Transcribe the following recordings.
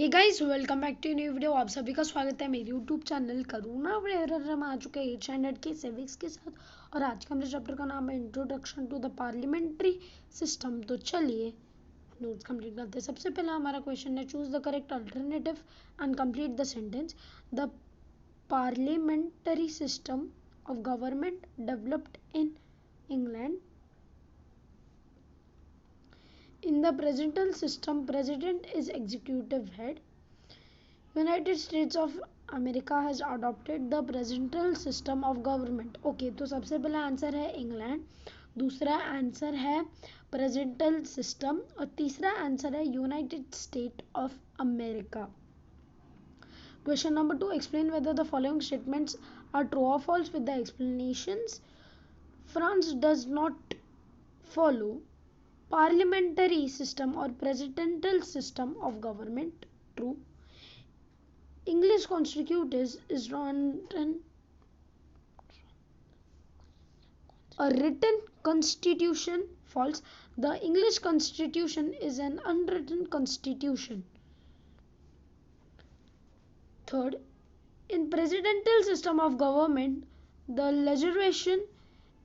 Hey guys, welcome back to new video. आप सभी का स्वागत है मेरे यूट्यूब चैनल करुणा वगैरह। हम आ चुके हैं 8th स्टैंडर्ड के सिविक्स के साथ और आज का हमारे चैप्टर का नाम है introduction to the parliamentary system. तो चलिए नोट्स कंप्लीट करते हैं। सबसे पहला हमारा क्वेश्चन है, choose the correct alternative and complete the sentence. The parliamentary system of government developed in England. In the presidential system, president is executive head. United States of America has adopted the presidential system of government. Okay, तो सबसे पहला answer है England, दूसरा answer है presidential system और तीसरा answer है United state of America. Question number 2, explain whether the following statements are true or false with the explanations. France does not follow parliamentary system or presidential system of government. True. English constitution is a written constitution. False. The English constitution is an unwritten constitution. Third, in presidential system of government, the legislation,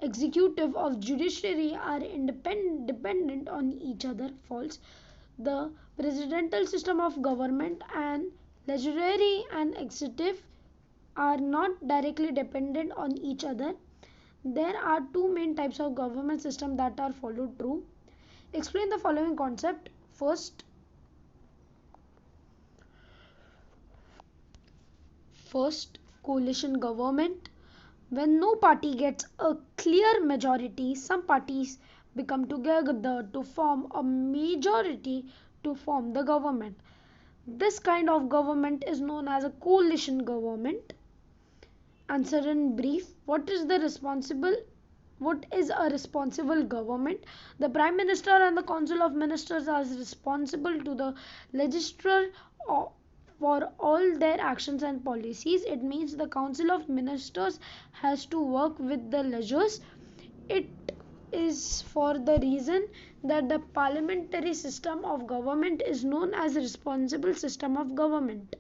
executive of judiciary are dependent on each other. False. The presidential system of government and legislature and executive are not directly dependent on each other. There are two main types of government system that are followed. True. Explain the following concept. First, coalition government. When no party gets a clear majority, some parties become together to form a majority to form the government. This kind of government is known as a coalition government. Answer in brief. What is a responsible government? The Prime Minister and the Council of Ministers are responsible to the legislature for all their actions and policies. It means the Council of Ministers has to work with the legislatures. It is for the reason that the parliamentary system of government is known as a responsible system of government.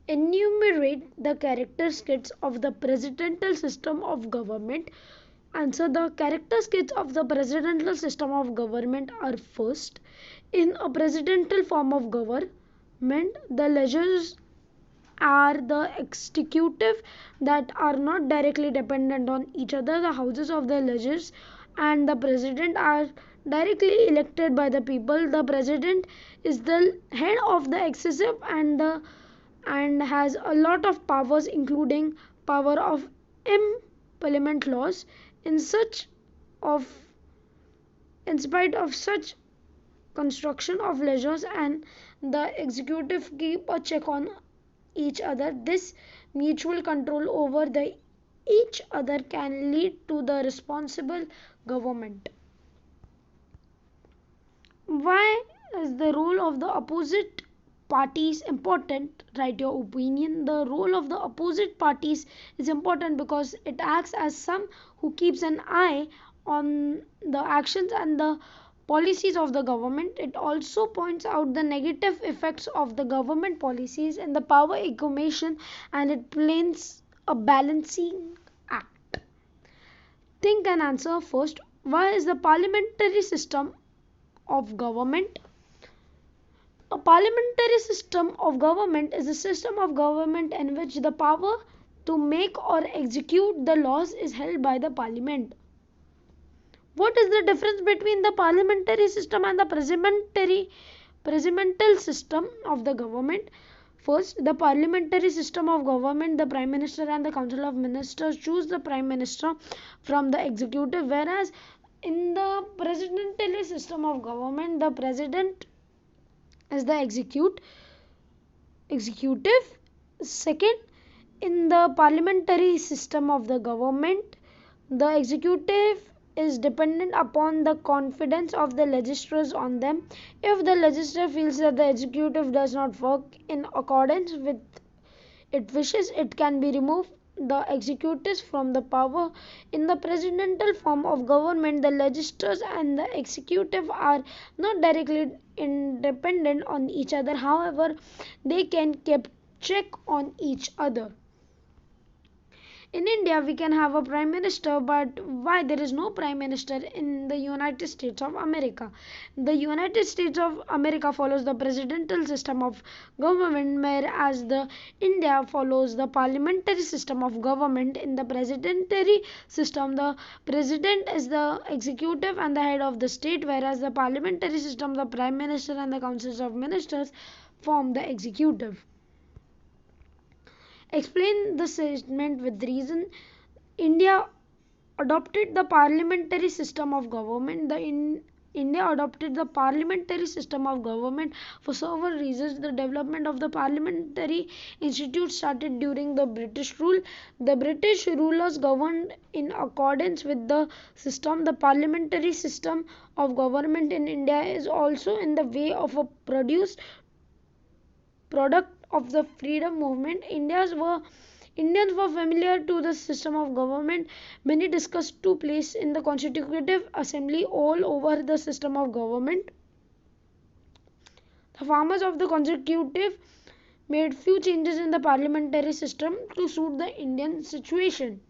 Enumerate the characteristics of the presidential system of government. Answer. The characteristics of the presidential system of government are: first, in a presidential form of government, the legislatures are the executive that are not directly dependent on each other. The houses of the legislatures and the president are directly elected by the people. The president is the head of the executive and has a lot of powers, including power of implement laws. In spite of such construction of legislatures and the executive keep a check on each other. This mutual control over each other can lead to the responsible government. Why is the role of the opposite parties important? Write your opinion. The role of the opposite parties is important because it acts as some who keeps an eye on the actions and the policies of the government. It also points out the negative effects of the government policies and the power accumulation, and it plays a balancing act. Think and answer. First, why is the parliamentary system of government? A parliamentary system of government is a system of government in which the power to make or execute the laws is held by the parliament. What is the difference between the parliamentary system and the presidential system of the government? First, the parliamentary system of government, the Prime Minister and the Council of Ministers choose the Prime Minister from the executive, whereas in the presidential system of government, the President is the executive. Second, in the parliamentary system of the government, the executive is dependent upon the confidence of the legislators on them. If the legislature feels that the executive does not work in accordance with its wishes, it can be removed. the executives from the power. In the presidential form of government, the legislatures and the executive are not directly independent on each other. However, they can keep check on each other. In India, we can have a prime minister, but why there is no prime minister in the United States of America? The United States of America follows the presidential system of government, whereas the India follows the parliamentary system of government. In the presidentiary system, the president is the executive and the head of the state, whereas the parliamentary system, the prime minister and the councils of ministers form the executive. Explain the statement with reason. India adopted the parliamentary system of government. India adopted the parliamentary system of government for several reasons. The development of the parliamentary institute started during the British rule. The British rulers governed in accordance with the system. The parliamentary system of government in India is also in the way of a product of the freedom movement. Indians were familiar to the system of government. Many discussed took place in the Constitutive Assembly all over the system of government. The farmers of the Constitutive made few changes in the parliamentary system to suit the Indian situation.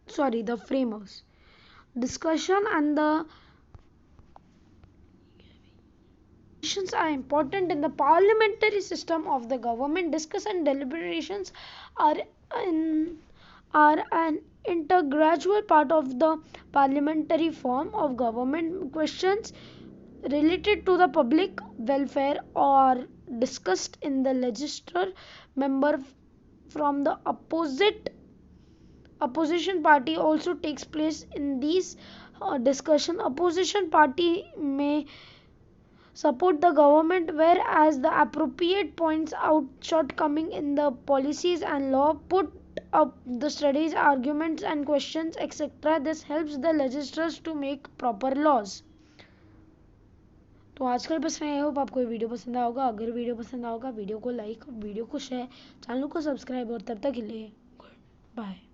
The framers. Discussion and the are important in the parliamentary system of the government. Discussion and deliberations are an integral part of the parliamentary form of government. Questions related to the public welfare are discussed in the legislature. Member from the opposition party also takes place in these discussion. Opposition party may support the government, whereas the appropriate points out shortcoming in the policies and law, put up the studies, arguments and questions, etc. This helps the legislators to make proper laws. तो आजकल बस मैं I hope आपको ये video पसंद आया होगा. अगर वीडियो पसंद आया होगा वीडियो को लाइक, वीडियो को शेयर, चैनल को सब्सक्राइब और तब तक के लिए गुड बाय.